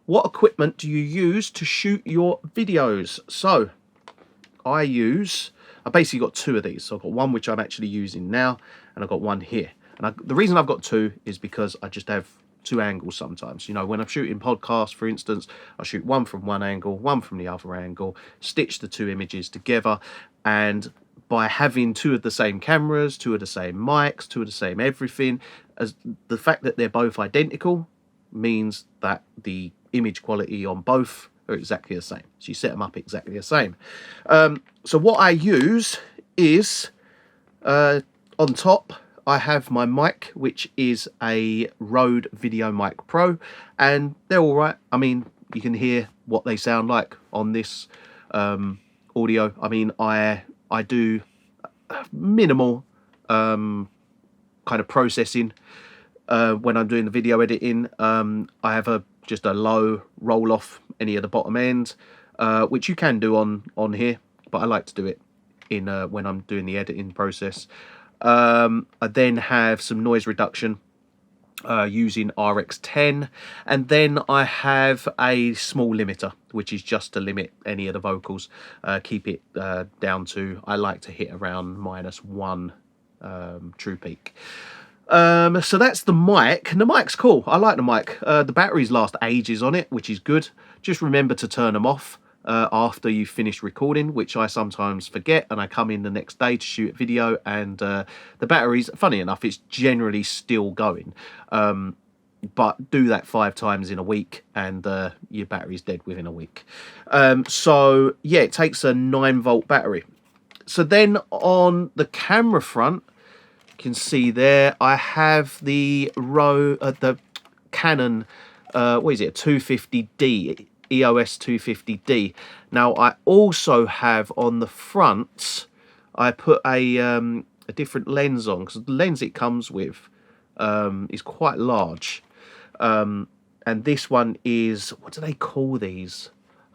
what equipment do you use to shoot your videos? So I basically got two of these. So I've got one which I'm actually using now, and I've got one here. And the reason I've got two is because I just have two angles sometimes. You know, when I'm shooting podcasts, for instance, I shoot one from one angle, one from the other angle, stitch the two images together, and by having two of the same cameras, two of the same mics, two of the same everything, as the fact that they're both identical means that the image quality on both are exactly the same. So you set them up exactly the same. So what I use is on top I have my mic, which is a Rode Video Mic Pro, and they're all right. I mean, you can hear what they sound like on this audio. I mean, I do minimal kind of processing when I'm doing the video editing. I have just a low roll off any of the bottom end, which you can do on here, but I like to do it in when I'm doing the editing process. I then have some noise reduction using RX10, and then I have a small limiter, which is just to limit any of the vocals, keep it down to, I like to hit around -1 true peak. So that's the mic, and the mic's cool. I like the mic. The batteries last ages on it, which is good. Just remember to turn them off after you finish recording, which I sometimes forget, and I come in the next day to shoot a video, and the batteries, funny enough, it's generally still going, but do that 5 times in a week and your battery's dead within a week. So yeah, it takes a 9-volt battery. So then on the camera front, you can see there I have the Canon what is it, a 250D, EOS 250D. Now I also have on the front, I put a different lens on, because the lens it comes with is quite large, and this one is, what do they call these?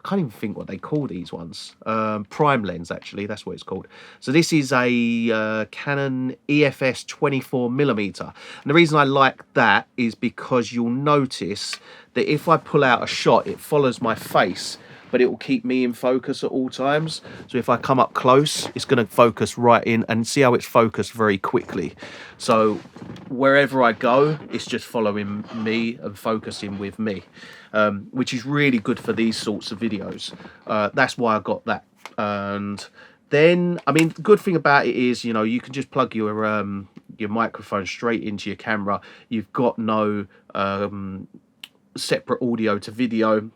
I can't even think what they call these ones. Prime lens, actually, that's what it's called. So this is a Canon EFS 24mm. And the reason I like that is because you'll notice that if I pull out a shot, it follows my face, but it will keep me in focus at all times. So if I come up close, it's going to focus right in, and see how it's focused very quickly. So wherever I go, it's just following me and focusing with me, which is really good for these sorts of videos. That's why I got that. And then, I mean, the good thing about it is, you know, you can just plug your microphone straight into your camera. You've got no separate audio to video.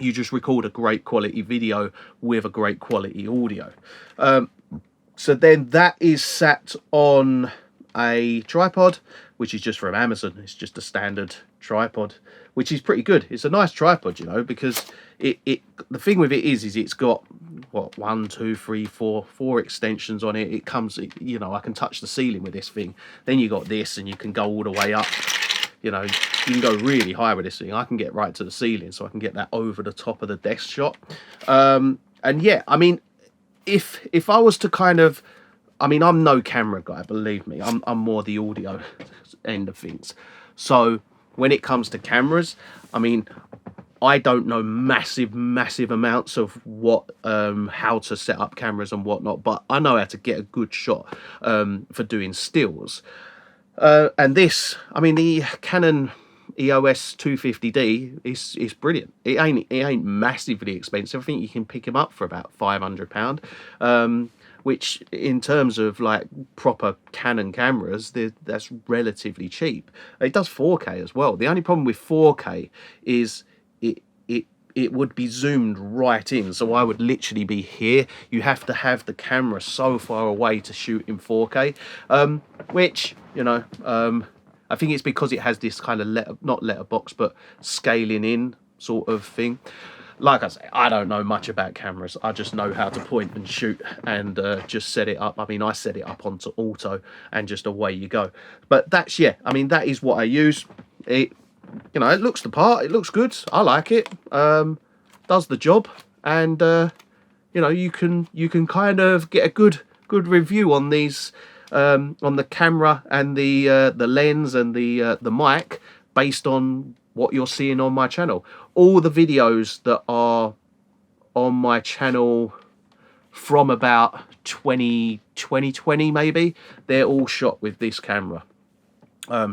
You just record a great quality video with a great quality audio. So then that is sat on a tripod, which is just from Amazon. It's just a standard tripod, which is pretty good. It's a nice tripod, you know, because the thing with it is it's got, what, 1, 2, 3, 4 extensions on it. It comes, you know, I can touch the ceiling with this thing. Then you got this, and you can go all the way up. You know, you can go really high with this thing. I can get right to the ceiling, so I can get that over the top of the desk shot. And yeah, I mean, if I was to kind of, I mean, I'm no camera guy, believe me. I'm more the audio end of things. So when it comes to cameras, I mean, I don't know massive amounts of what how to set up cameras and whatnot, but I know how to get a good shot for doing stills. And this, I mean, the Canon EOS 250D is brilliant. It ain't massively expensive. I think you can pick them up for about £500, which in terms of like proper Canon cameras, that's relatively cheap. It does 4K as well. The only problem with 4K is it would be zoomed right in, so I would literally be here. You have to have the camera so far away to shoot in 4K, which, you know, I think it's because it has this kind of not letterbox, but scaling in sort of thing. Like I say, I don't know much about cameras. I just know how to point and shoot, and just set it up. I mean, I set it up onto auto, and just away you go. But that's, yeah, I mean, that is what I use. It, you know, it looks the part, it looks good, I like it, does the job, and you know, you can kind of get a good review on these, on the camera and the lens and the mic, based on what you're seeing on my channel. all the videos that are on my channel from about 2020 maybe, they're all shot with this camera.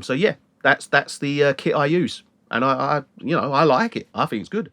So yeah, that's the kit I use, and I you know, I like it. I think it's good.